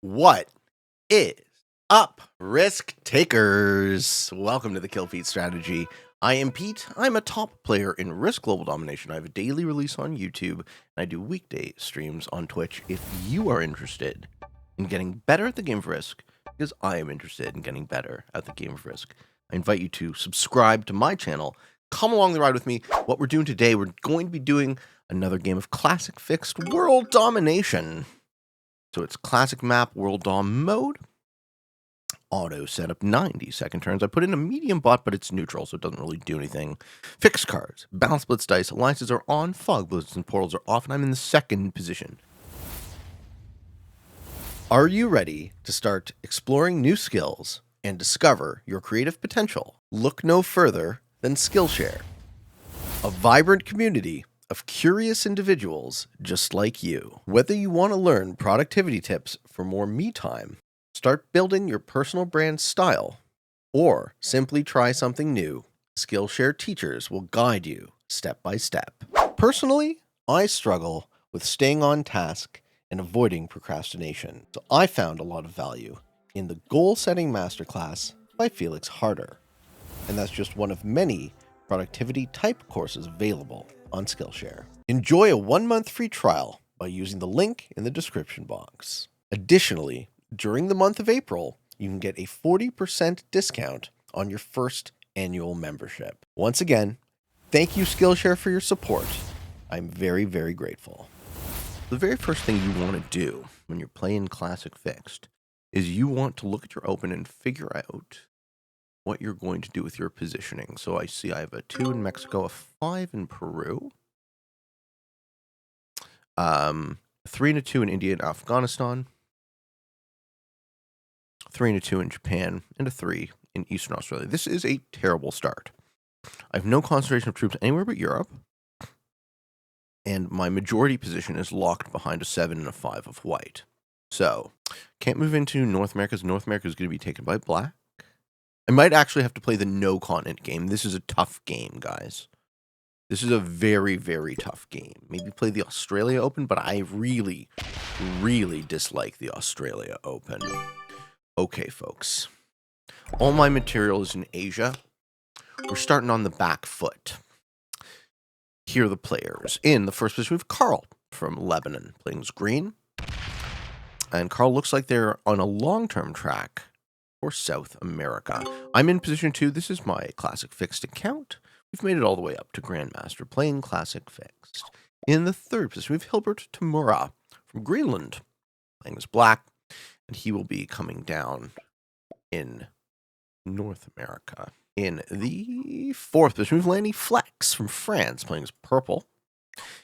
What is up, risk takers? Welcome to the Kill Feed Strategy. I am Pete. I'm a top player in Risk Global Domination. I have a daily release on YouTube, and I do weekday streams on Twitch. If you are interested in getting better at the game of Risk, because I am interested in getting better at the game of Risk, I invite you to subscribe to my channel. Come along the ride with me. What we're doing today, we're going to be doing another game of classic fixed world domination. So it's classic map, world dom mode, auto setup 90-second turns. I put in a medium bot, but it's neutral, so it doesn't really do anything. Fixed cards, balance blitz dice, alliances are on, fog blitzes and portals are off, and I'm in the second position. Are you ready to start exploring new skills and discover your creative potential? Look no further than Skillshare, a vibrant community of curious individuals just like you. Whether you want to learn productivity tips for more me time, start building your personal brand style, or simply try something new, Skillshare teachers will guide you step by step. Personally, I struggle with staying on task and avoiding procrastination, so I found a lot of value in the Goal Setting Masterclass by Felix Harder, and that's just one of many productivity type courses available on Skillshare. Enjoy a 1-month free trial by using the link in the description box. Additionally, during the month of April, you can get a 40% discount on your first annual membership. Once again, thank you Skillshare for your support. I'm very, very grateful. The very first thing you want to do when you're playing Classic Fixed is you want to look at your open and figure out what you're going to do with your positioning. So I see I have a 2 in Mexico, a 5 in Peru, 3 and a 2 in India and Afghanistan, 3 and a 2 in Japan, and a 3 in Eastern Australia. This is a terrible start. I have no concentration of troops anywhere but Europe, and my majority position is locked behind a 7 and a 5 of white. So, can't move into North America, because North America is going to be taken by black. I might actually have to play the no continent game. This is a tough game, guys. This is a very, very tough game. Maybe play the Australia Open, but I really, really dislike the Australia Open. Okay, folks. All my material is in Asia. We're starting on the back foot. Here are the players. In the first position, we have Carl from Lebanon, playing as green. And Carl looks like they're on a long-term track for South America. I'm in position 2. This is my Classic Fixed account. We've made it all the way up to Grandmaster, playing Classic Fixed. In the third position, we have Hilbert Tamura from Greenland, playing as black, and he will be coming down in North America. In the fourth position, we have Lanny Flex from France, playing as purple.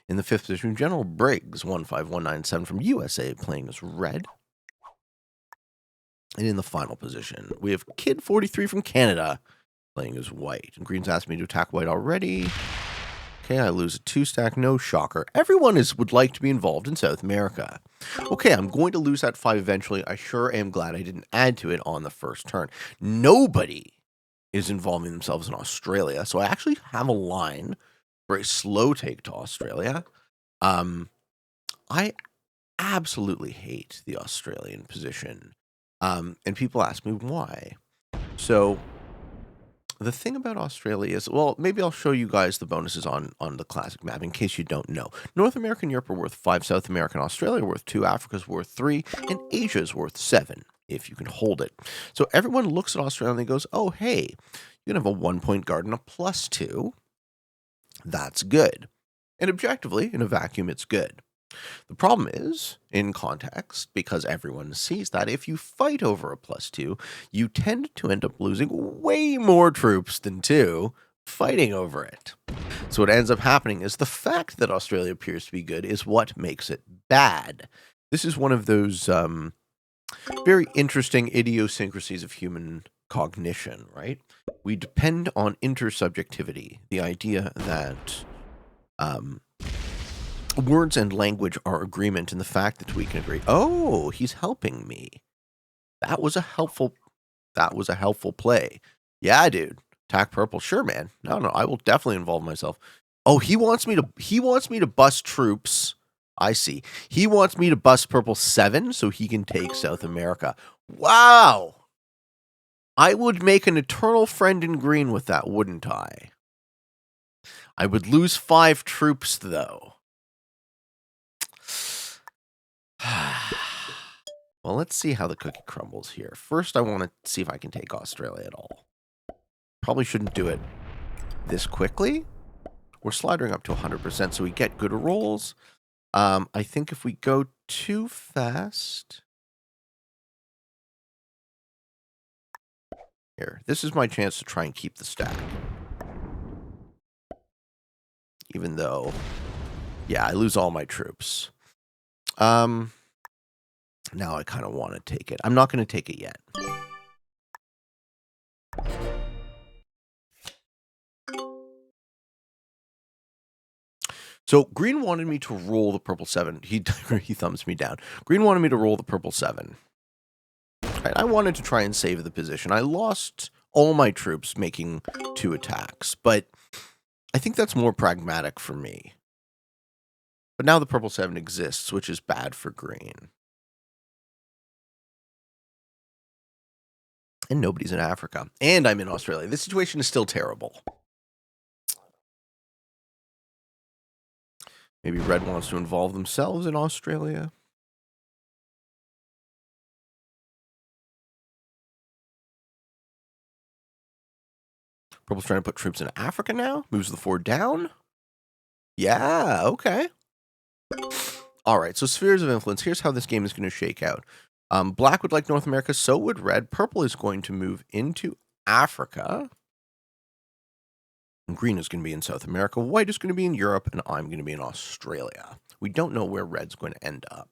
In the fifth position, we have General Briggs, 15197 from USA, playing as red. And in the final position, we have Kid 43 from Canada, playing as white. And green's asked me to attack white already. Okay, I lose a 2-stack, no shocker. Everyone would like to be involved in South America. Okay, I'm going to lose that 5 eventually. I sure am glad I didn't add to it on the first turn. Nobody is involving themselves in Australia, so I actually have a line for a slow take to Australia. I absolutely hate the Australian position. And people ask me why. So the thing about Australia is, well, maybe I'll show you guys the bonuses on the classic map in case you don't know. North America and Europe are worth 5, South America and Australia are worth 2, Africa's worth 3, and Asia is worth 7, if you can hold it. So everyone looks at Australia and they goes, oh, hey, you can have a 1-point guard and a +2. That's good. And objectively, in a vacuum, it's good. The problem is, in context, because everyone sees that, if you fight over a +2, you tend to end up losing way more troops than 2 fighting over it. So what ends up happening is the fact that Australia appears to be good is what makes it bad. This is one of those very interesting idiosyncrasies of human cognition, right? We depend on intersubjectivity, the idea that words and language are agreement in the fact that we can agree. Oh, he's helping me. That was a helpful play. Yeah, dude. Attack purple. Sure, man. No, I will definitely involve myself. Oh, he wants me to bust troops I see. He wants me to bust purple 7 so he can take South America. Wow! I would make an eternal friend in green with that, wouldn't I? I would lose 5 troops, though. Well, let's see how the cookie crumbles here. First, I want to see if I can take Australia at all. Probably shouldn't do it this quickly. We're sliding up to 100%, so we get good rolls. I think if we go too fast... Here, this is my chance to try and keep the stack. Even though, yeah, I lose all my troops. Now I kind of want to take it. I'm not going to take it yet. So green wanted me to roll the purple 7. He thumbs me down. Green wanted me to roll the purple 7. Right, I wanted to try and save the position. I lost all my troops making 2 attacks, but I think that's more pragmatic for me. But now the purple 7 exists, which is bad for green. And nobody's in Africa. And I'm in Australia. This situation is still terrible. Maybe red wants to involve themselves in Australia. Purple's trying to put troops in Africa now. Moves the 4 down. Yeah, okay. All right, so spheres of influence. Here's how this game is going to shake out. Black would like North America, so would red. Purple is going to move into Africa. And green is going to be in South America. White is going to be in Europe, and I'm going to be in Australia. We don't know where red's going to end up.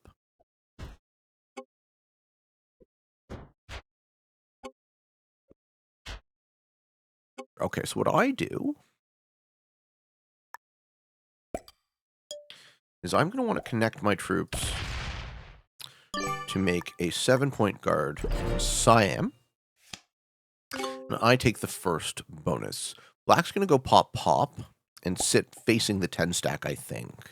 Okay, so what I do is I'm going to want to connect my troops to make a 7-point guard in Siam. And I take the first bonus. Black's going to go pop pop and sit facing the 10 stack, I think.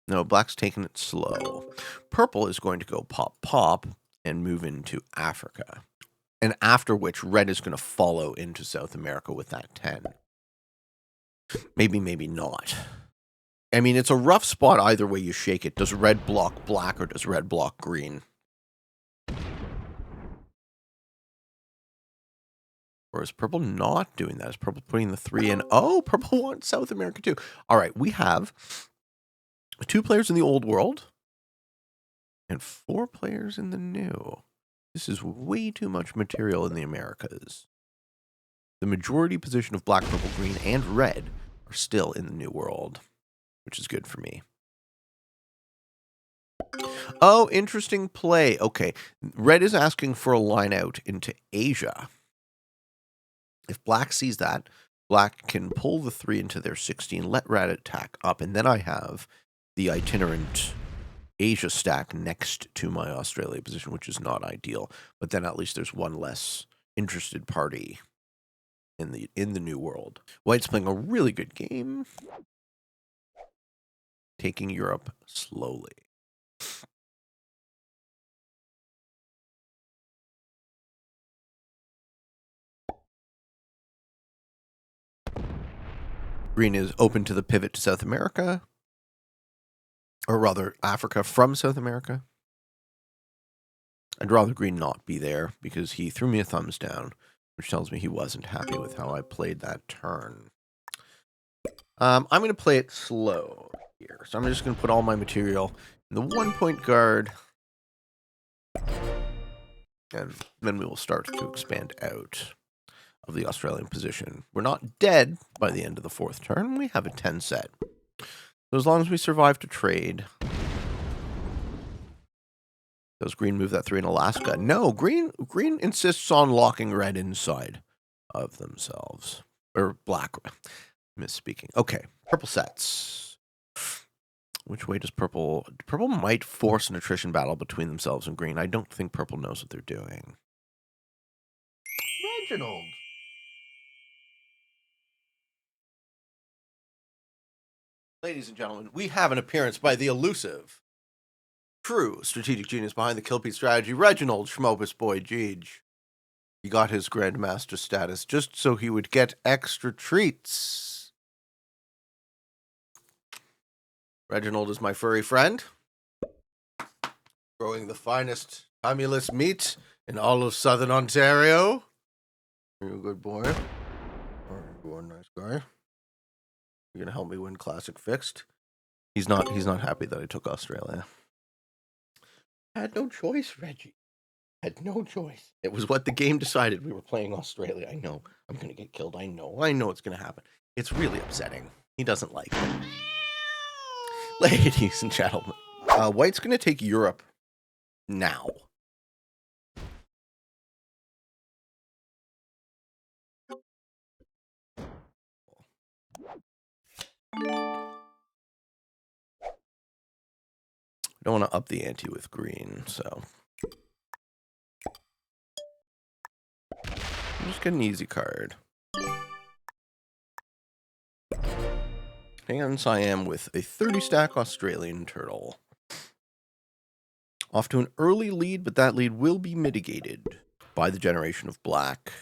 No, black's taking it slow. Purple is going to go pop pop and move into Africa. And after which, red is going to follow into South America with that 10. Maybe, maybe not. I mean, it's a rough spot either way you shake it. Does red block black or does red block green? Or is purple not doing that? Is purple putting the 3 in? Oh, purple wants South America too. All right, we have 2 players in the old world and 4 players in the new. This is way too much material in the Americas. The majority position of black, purple, green, and red are still in the new world, which is good for me. Oh, interesting play. Okay, red is asking for a line out into Asia. If black sees that, black can pull the 3 into their 16, let red attack up, and then I have the itinerant Asia stack next to my Australia position, which is not ideal. But then at least there's one less interested party in the new world. White's playing a really good game, taking Europe slowly. Green is open to the pivot to South America, or rather Africa from South America. I'd rather green not be there because he threw me a thumbs down, which tells me he wasn't happy with how I played that turn. I'm going to play it slow here. So I'm just going to put all my material in the 1-point guard. And then we will start to expand out of the Australian position. We're not dead by the end of the 4th turn. We have a 10 set. So as long as we survive to trade... Does green move that 3 in Alaska? No, green insists on locking red inside of themselves. Or black. Misspeaking. Okay, purple sets. Which way does purple... Purple might force an attrition battle between themselves and green. I don't think purple knows what they're doing. Reginald! Ladies and gentlemen, we have an appearance by the elusive, true strategic genius behind the Killpeat strategy, Reginald Schmopus Boy Jeej. He got his Grandmaster status just so he would get extra treats. Reginald is my furry friend, growing the finest Tumulus meat in all of southern Ontario. You're a good boy. You're a nice guy. You're gonna help me win Classic Fixed. He's not happy that I took Australia. I had no choice, Reggie. I had no choice. It was what the game decided. We were playing Australia. I know I'm gonna get killed. I know it's gonna happen. It's really upsetting. He doesn't like it. Ladies and gentlemen, White's gonna take Europe now. I don't want to up the ante with green, so I'm just get an easy card. Hands I am with a 30-stack Australian turtle. Off to an early lead, but that lead will be mitigated by the generation of black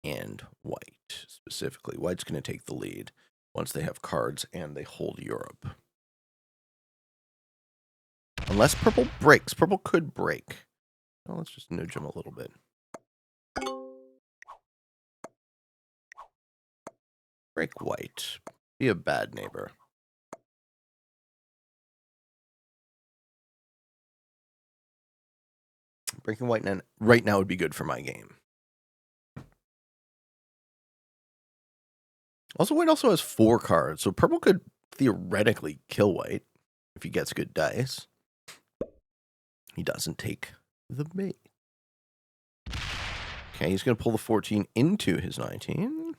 and white. Specifically, white's going to take the lead once they have cards and they hold Europe. Unless purple breaks. Purple could break. Well, let's just nudge him a little bit. Break white. Be a bad neighbor. Breaking white right now would be good for my game. Also, white also has 4 cards, so purple could theoretically kill white if he gets good dice. He doesn't take the bait. Okay, he's going to pull the 14 into his 19.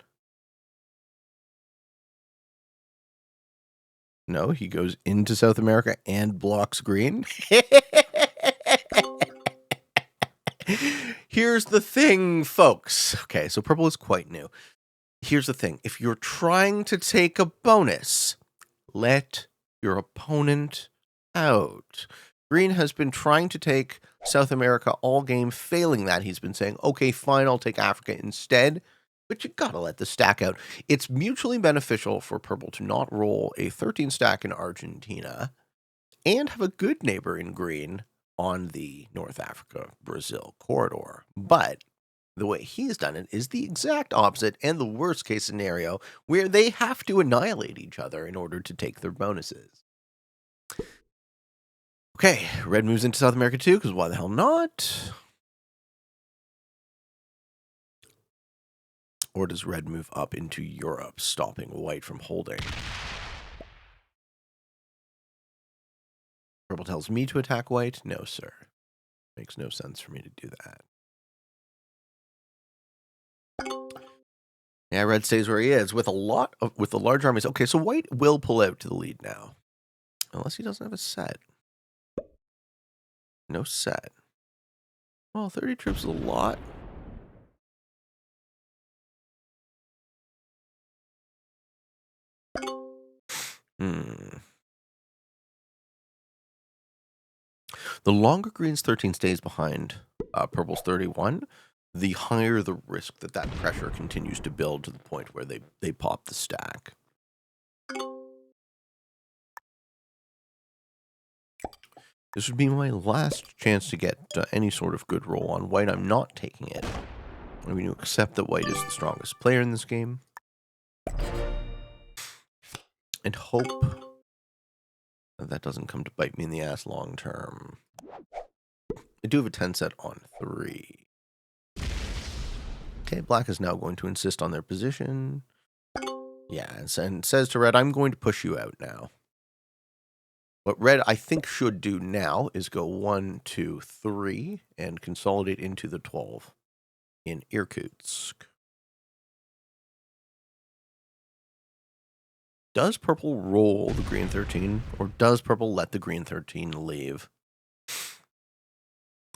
No, he goes into South America and blocks green. Here's the thing, folks. Okay, so purple is quite new. Here's the thing. If you're trying to take a bonus, let your opponent out. Green has been trying to take South America all game. Failing that, he's been saying, okay, fine, I'll take Africa instead. But you gotta let the stack out. It's mutually beneficial for purple to not roll a 13 stack in Argentina and have a good neighbor in green on the North Africa-Brazil corridor. But the way he's done it is the exact opposite and the worst case scenario where they have to annihilate each other in order to take their bonuses. Okay, red moves into South America too, because why the hell not? Or does red move up into Europe, stopping white from holding? Purple tells me to attack white. No, sir. Makes no sense for me to do that. Yeah, red stays where he is with the large armies. Okay, so white will pull out to the lead now. Unless he doesn't have a set. No set. Well, 30 troops is a lot. The longer green's 13 stays behind purple's 31, the higher the risk that pressure continues to build to the point where they pop the stack. This would be my last chance to get any sort of good roll on white. I'm not taking it. I'm going to accept that white is the strongest player in this game. And hope that doesn't come to bite me in the ass long term. I do have a 10 set on 3. Okay, black is now going to insist on their position. Yeah, and says to red, I'm going to push you out now. What red, I think, should do now is go 1, 2, 3 and consolidate into the 12 in Irkutsk. Does purple roll the green 13, or does purple let the green 13 leave?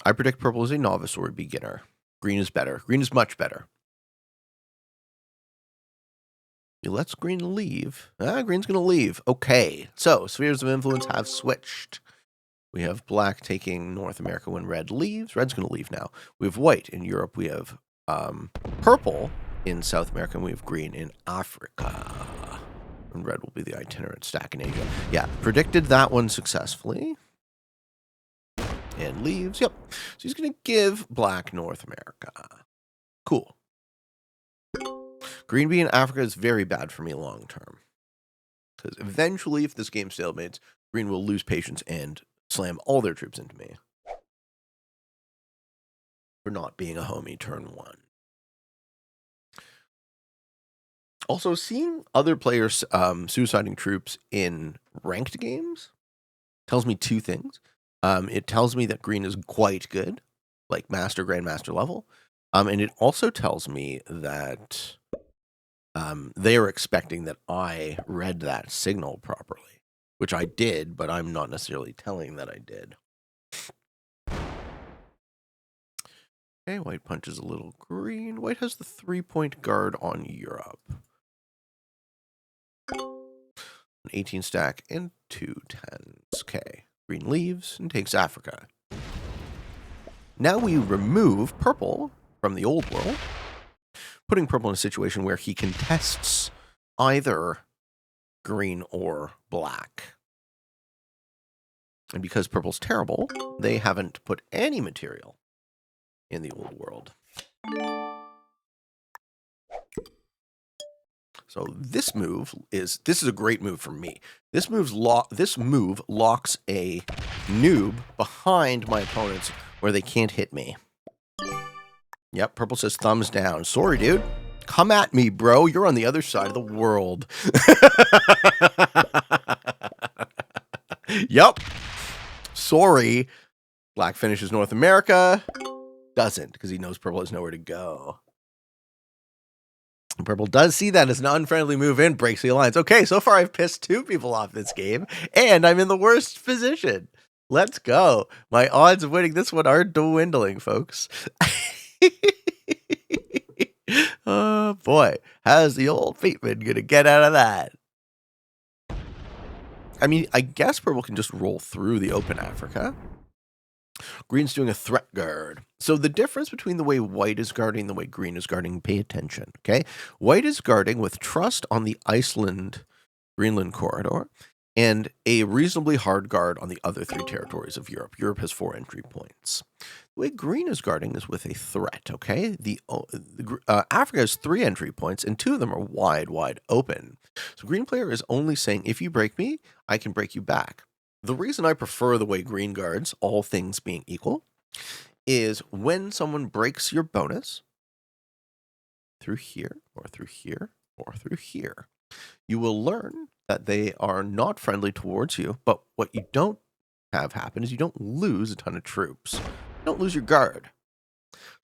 I predict purple is a novice or a beginner. Green is better. Green is much better. He lets green leave. Green's going to leave. Okay, so spheres of influence have switched. We have black taking North America when red leaves. Red's going to leave now. We have white in Europe. We have purple in South America. And we have green in Africa. And red will be the itinerant stack in Asia. Yeah, predicted that one successfully. And leaves. Yep. So he's going to give black North America. Cool. Green being Africa is very bad for me long term. Because eventually, if this game stalemates, green will lose patience and slam all their troops into me. For not being a homie turn 1. Also, seeing other players suiciding troops in ranked games tells me two things. It tells me that green is quite good, like master, grandmaster level. And it also tells me that they are expecting that I read that signal properly, which I did, but I'm not necessarily telling that I did. Okay, white punches a little green. White has the 3-point guard on Europe. An 18 stack and 2 10s. Okay, green leaves and takes Africa. Now we remove purple from the old world, putting purple in a situation where he contests either green or black. And because purple's terrible, they haven't put any material in the old world. So this is a great move for me. This move locks a noob behind my opponents where they can't hit me. Yep, purple says thumbs down. Sorry, dude. Come at me, bro. You're on the other side of the world. Yep. Sorry. Black finishes North America. Doesn't, because he knows purple has nowhere to go. Purple does see that as an unfriendly move and breaks the alliance. Okay, so far I've pissed 2 people off this game, and I'm in the worst position. Let's go. My odds of winning this one are dwindling, folks. Oh, boy. How's the old Feetman going to get out of that? I mean, I guess purple can just roll through the open Africa. Green's doing a threat guard. So the difference between the way white is guarding and the way green is guarding, pay attention, okay? White is guarding with trust on the Iceland-Greenland corridor and a reasonably hard guard on the other 3 territories of Europe. Europe has 4 entry points. The way green is guarding is with a threat, okay? Africa has 3 entry points, and 2 of them are wide, wide open. So green player is only saying, if you break me, I can break you back. The reason I prefer the way green guards, all things being equal, is when someone breaks your bonus through here, or through here, or through here, you will learn that they are not friendly towards you, but what you don't have happen is you don't lose a ton of troops. You don't lose your guard.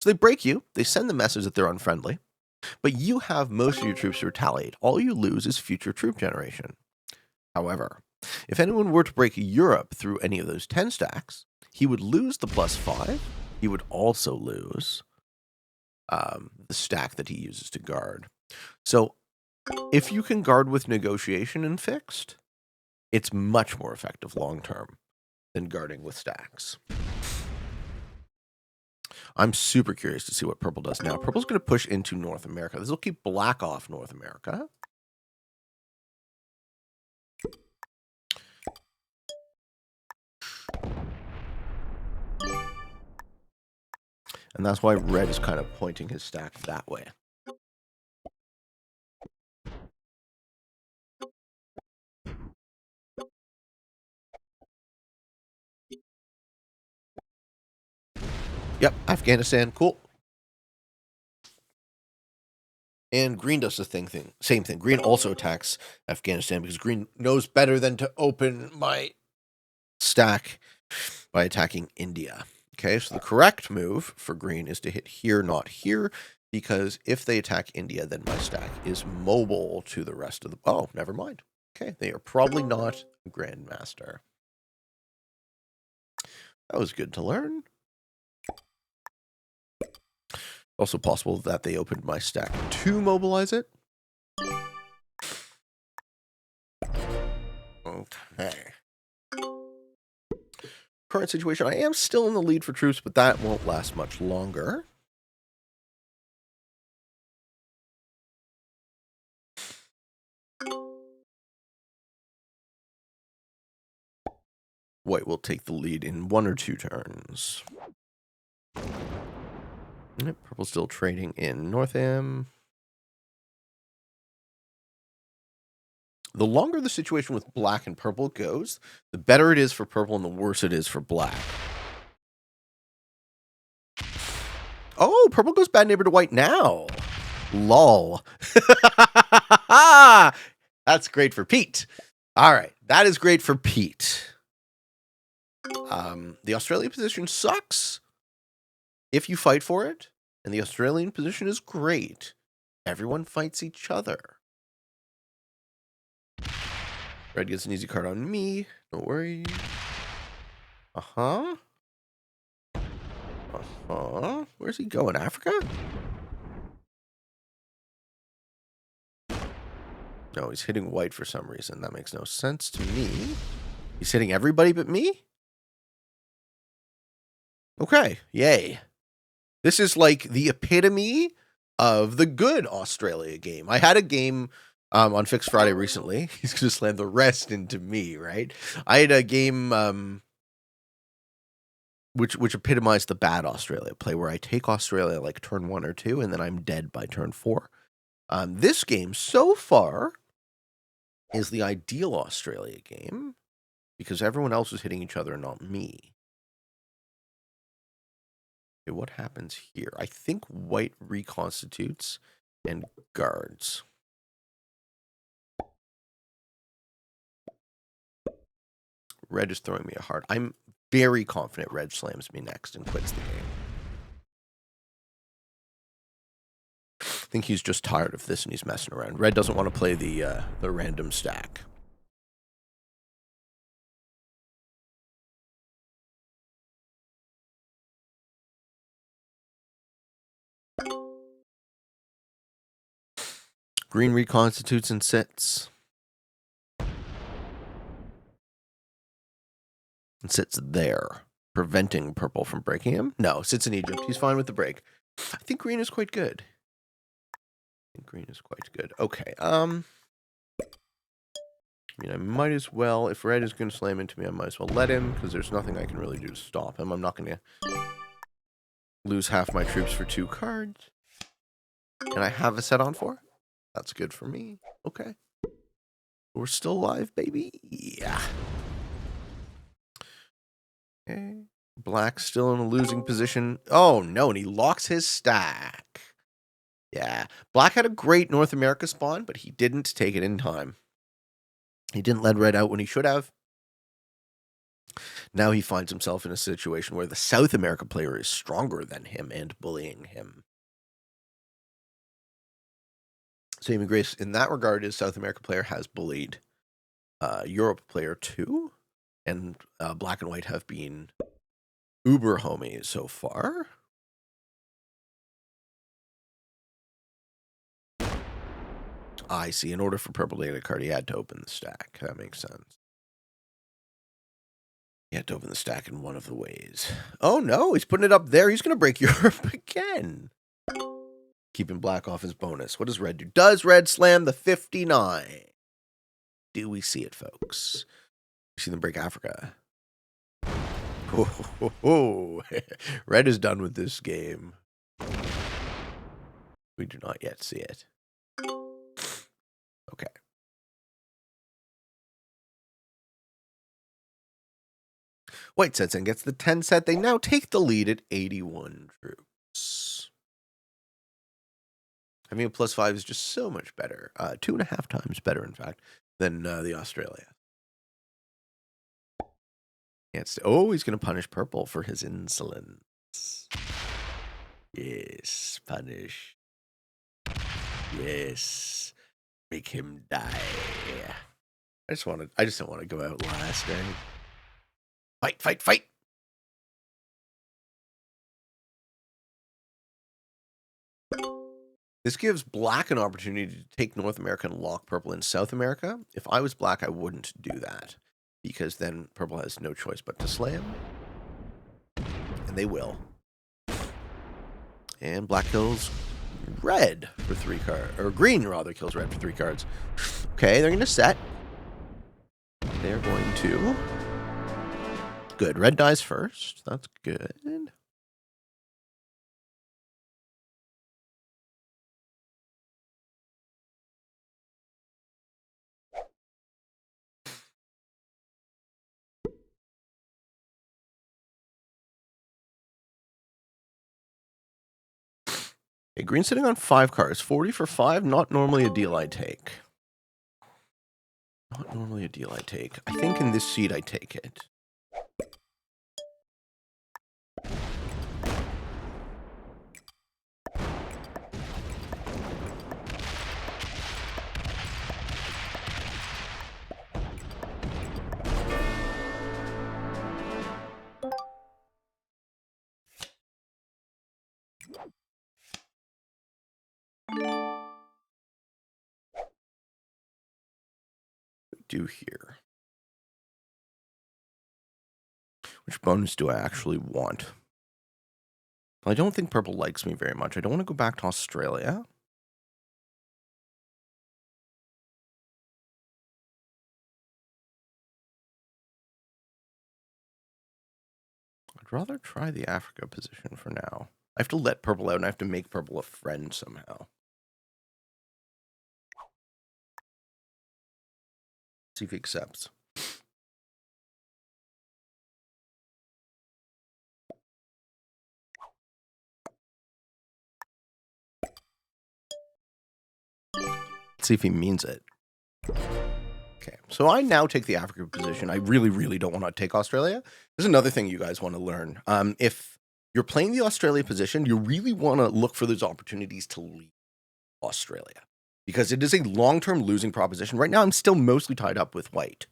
So they break you, they send the message that they're unfriendly, but you have most of your troops to retaliate. All you lose is future troop generation. However, if anyone were to break Europe through any of those 10 stacks, he would lose the +5. He would also lose the stack that he uses to guard. So if you can guard with negotiation and fixed, it's much more effective long term than guarding with stacks. I'm super curious to see what purple does now. Purple's going to push into North America. This will keep black off North America. And that's why red is kind of pointing his stack that way. Yep, Afghanistan, cool. And green does the same thing. Green also attacks Afghanistan because green knows better than to open my stack by attacking India. Okay, so the correct move for green is to hit here, not here, because if they attack India, then my stack is mobile to the rest of the... Oh, never mind. Okay, they are probably not a grandmaster. That was good to learn. Also possible that they opened my stack to mobilize it. Okay. Current situation, I am still in the lead for troops, but that won't last much longer. White will take the lead in 1 or 2 turns. Yep, purple's still trading in Northam. The longer the situation with black and purple goes, the better it is for purple and the worse it is for black. Oh, purple goes bad neighbor to white now. Lol. That's great for Pete. All right, that is great for Pete. The Australia position sucks if you fight for it, and the Australian position is great. Everyone fights each other. Red gets an easy card on me. Don't worry. Uh-huh. Uh-huh. Where's he going? Africa? No, he's hitting white for some reason. That makes no sense to me. He's hitting everybody but me? Okay, yay. This is like the epitome of the good Australia game. I had a game on Fixed Friday recently. He's going to slam the rest into me, right? I had a game which epitomized the bad Australia play, where I take Australia like turn 1 or 2, and then I'm dead by turn 4. This game, so far, is the ideal Australia game, because everyone else is hitting each other and not me. Okay, what happens here? I think white reconstitutes and guards. Red is throwing me a heart. I'm very confident red slams me next and quits the game. I think he's just tired of this and he's messing around. Red doesn't want to play the random stack. Green reconstitutes and sits. And sits there, preventing purple from breaking him. No, sits in Egypt. He's fine with the break. I think green is quite good. Okay, I mean, I might as well, if red is going to slam into me, I might as well let him, because there's nothing I can really do to stop him. I'm not going to lose half my troops for 2 cards. And I have a set on 4. That's good for me. Okay. We're still alive, baby. Yeah. Okay. Black's still in a losing position. Oh, no, and he locks his stack. Yeah. Black had a great North America spawn, but he didn't take it in time. He didn't let red out when he should have. Now he finds himself in a situation where the South America player is stronger than him and bullying him. Saving grace in that regard is South America player has bullied Europe player too, and black and white have been uber homies so far. I see. In order for purple to get a card, he had to open the stack. That makes sense. He had to open the stack in one of the ways. Oh no, he's putting it up there. He's going to break Europe again. Keeping black off his bonus. What does red do? Does red slam the 59? Do we see it, folks? We see them break Africa. Oh. Red is done with this game. We do not yet see it. Okay. White sets in, gets the 10 set. They now take the lead at 81 troops. Having a +5 is just so much better. 2.5 times better, in fact, than the Australia. Oh, he's going to punish purple for his insolence. Yes, punish. Yes, make him die. I just don't want to go out last, right? Fight, fight, fight! This gives black an opportunity to take North America and lock purple in South America. If I was black, I wouldn't do that, because then purple has no choice but to slay him. And they will. And black kills red for 3 cards. Or green, rather, kills red for 3 cards. Okay, they're going to set. They're going to... Good. Red dies first. That's good. Okay, green sitting on 5 cards. 40 for 5, not normally a deal I take. Not normally a deal I take. I think in this seed I take it. Do here. Which bonus do I actually want? Well, I don't think purple likes me very much. I don't want to go back to Australia. I'd rather try the Africa position for now. I have to let purple out, and I have to make purple a friend somehow. See if he accepts. See if he means it. Okay, so I now take the Africa position. I really, really don't want to take Australia. There's another thing you guys want to learn. If you're playing the Australia position, you really want to look for those opportunities to leave Australia, because it is a long-term losing proposition. Right now, I'm still mostly tied up with white.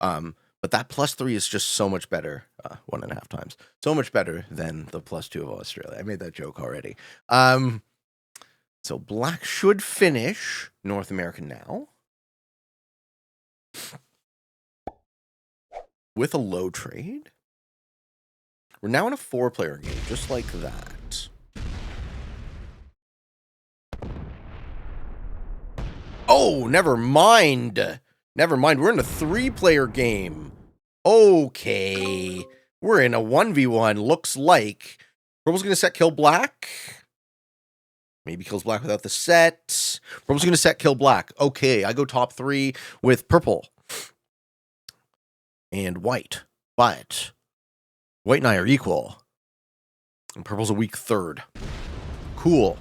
But that +3 is just so much better, 1.5 times, so much better than the +2 of Australia. I made that joke already. So black should finish North America now with a low trade. We're now in a 4-player game, just like that. Oh, never mind. Never mind. We're in a 3-player game. Okay. We're in a 1v1. Looks like purple's going to set kill black. Maybe kills black without the set. Purple's going to set kill black. Okay, I go top 3 with purple and white. But white and I are equal. And purple's a weak 3rd. Cool.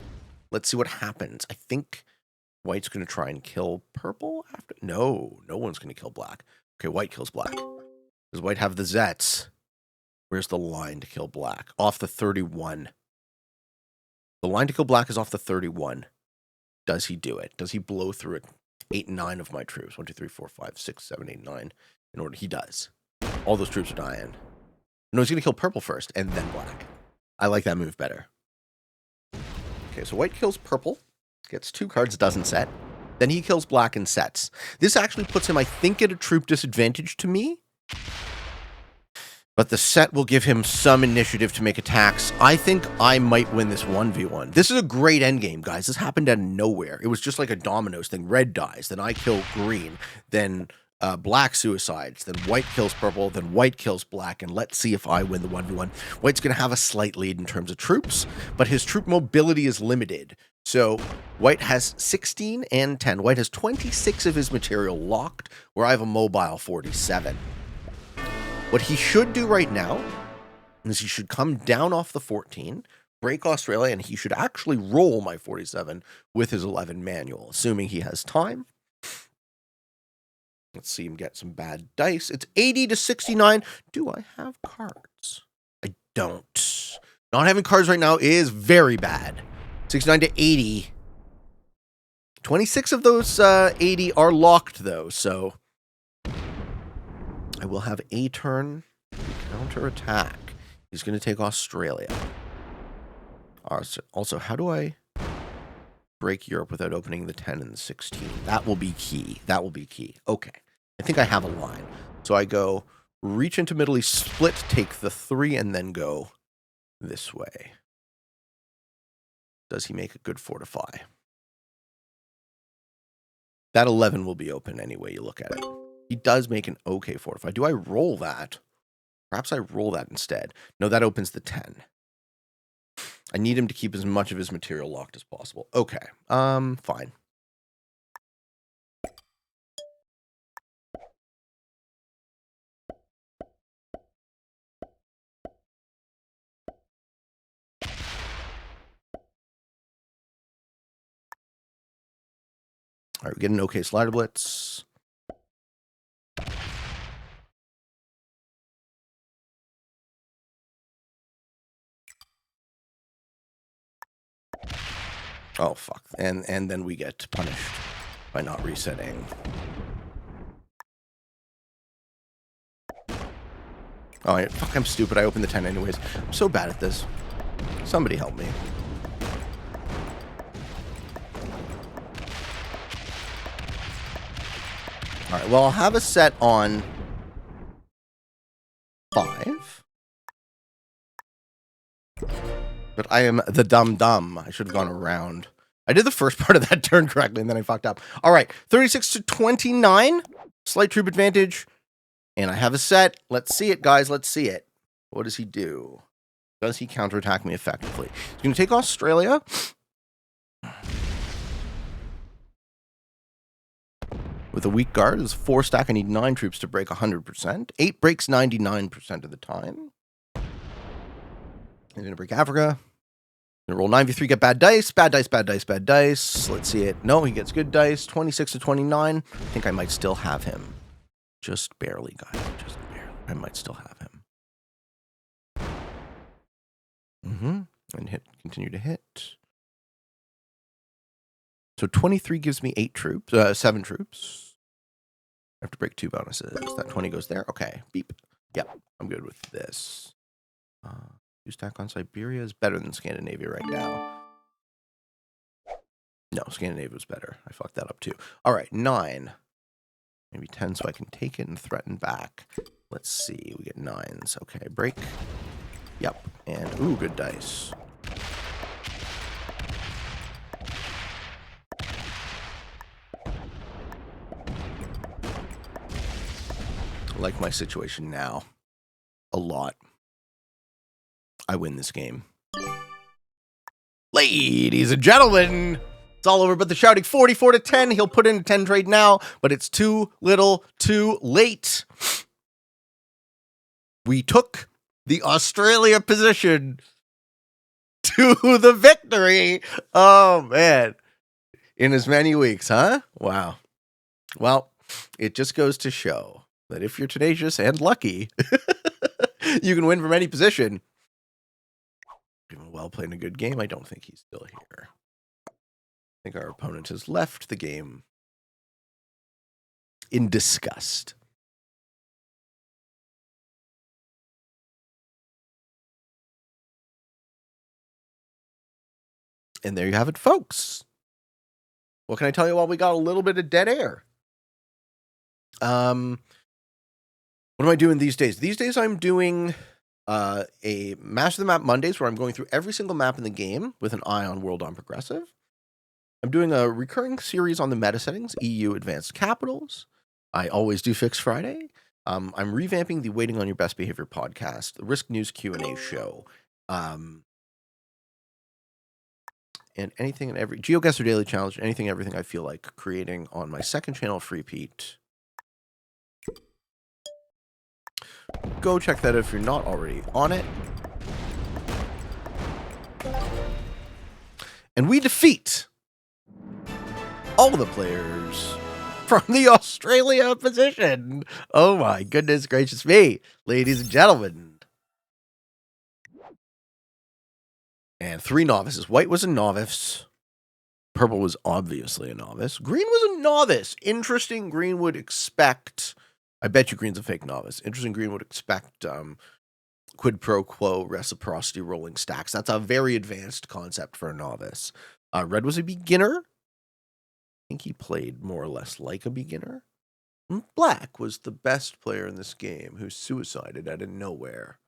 Let's see what happens. I think white's going to try and kill purple after. No one's going to kill black. Okay, white kills black. Does white have the Zets? Where's the line to kill black? Off the 31. The line to kill black is off the 31. Does he do it? Does he blow through it? 8 and 9 of my troops. 1, 2, 3, 4, 5, 6, 7, 8, 9. In order, he does. All those troops are dying. No, he's going to kill purple first, and then black. I like that move better. Okay, so white kills purple. Gets 2 cards, doesn't set. Then he kills black and sets. This actually puts him, I think, at a troop disadvantage to me. But the set will give him some initiative to make attacks. I think I might win this 1v1. This is a great endgame, guys. This happened out of nowhere. It was just like a dominoes thing. Red dies, then I kill green, then black suicides, then white kills purple, then white kills black, and let's see if I win the 1v1. White's going to have a slight lead in terms of troops, but his troop mobility is limited. So white has 16 and 10. White has 26 of his material locked, where I have a mobile 47. What he should do right now is he should come down off the 14, break Australia, and he should actually roll my 47 with his 11 manual, assuming he has time. Let's see him get some bad dice. It's 80 to 69. Do I have cards? I don't. Not having cards right now is very bad. 69 to 80. 26 of those 80 are locked, though, so I will have a turn to counterattack. He's going to take Australia. Also, how do I break Europe without opening the 10 and the 16. That will be key. That will be key. Okay. I think I have a line. So I go reach into Middle East, split, take the 3, and then go this way. Does he make a good fortify? That 11 will be open anyway you look at it. He does make an okay fortify. Do I roll that? Perhaps I roll that instead. No, that opens the 10. I need him to keep as much of his material locked as possible. Okay, fine. All right, we get an okay slider blitz. Oh, fuck. And then we get punished by not resetting. Oh, fuck, I'm stupid. I opened the 10 anyways. I'm so bad at this. Somebody help me. All right, well, I'll have a set on 5. But I am the dumb. I should have gone around. I did the first part of that turn correctly, and then I fucked up. All right, 36 to 29. Slight troop advantage. And I have a set. Let's see it, guys. Let's see it. What does he do? Does he counterattack me effectively? He's going to take Australia. With a weak guard, it's 4 stack. I need 9 troops to break 100%. 8 breaks 99% of the time. He's going to break Africa. Going to roll 9v3, get bad dice. Bad dice, bad dice, bad dice. Let's see it. No, he gets good dice. 26 to 29. I think I might still have him. Just barely, guys. Just barely. I might still have him. And hit. Continue to hit. So 23 gives me 7 troops. I have to break 2 bonuses. That 20 goes there. Okay. Beep. Yep. I'm good with this. 2 stack on Siberia is better than Scandinavia right now. No, Scandinavia was better. I fucked that up too. All right. 9. Maybe 10 so I can take it and threaten back. Let's see. We get 9s. Okay. Break. Yep. And, ooh, good dice. I like my situation now a lot. I win this game. Ladies and gentlemen, it's all over but the shouting. 44 to 10. He'll put in a 10 trade now, but it's too little, too late. We took the Australia position to the victory. Oh, man. In as many weeks, huh? Wow. Well, it just goes to show that if you're tenacious and lucky, you can win from any position. Even well played in a good game, I don't think he's still here. I think our opponent has left the game in disgust. And there you have it, folks. What can I tell you while we got a little bit of dead air? What am I doing these days? These days I'm doing a Master the Map Mondays where I'm going through every single map in the game with an eye on World on Progressive. I'm doing a recurring series on the meta settings, EU Advanced Capitals. I always do Fix Friday. I'm revamping the Waiting on Your Best Behavior podcast, the Risk News Q&A show, and anything and every GeoGuessr Daily Challenge, anything, everything I feel like creating on my second channel, Freepeat. Go check that out if you're not already on it. And we defeat all the players from the Australia position. Oh my goodness gracious me, ladies and gentlemen. And 3 novices. White was a novice. Purple was obviously a novice. Green was a novice. Interesting. Green would expect... I bet you Green's a fake novice. Interesting. Green would expect quid pro quo reciprocity rolling stacks. That's a very advanced concept for a novice. Red was a beginner. I think he played more or less like a beginner. Black was the best player in this game who suicided out of nowhere.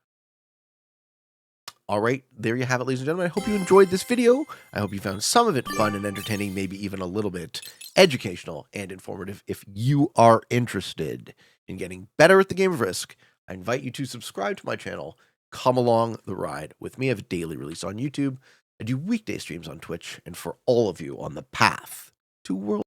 All right, there you have it, ladies and gentlemen. I hope you enjoyed this video. I hope you found some of it fun and entertaining, maybe even a little bit educational and informative. If you are interested in getting better at the game of Risk, I invite you to subscribe to my channel. Come along the ride with me. I have a daily release on YouTube. I do weekday streams on Twitch, and for all of you on the path to world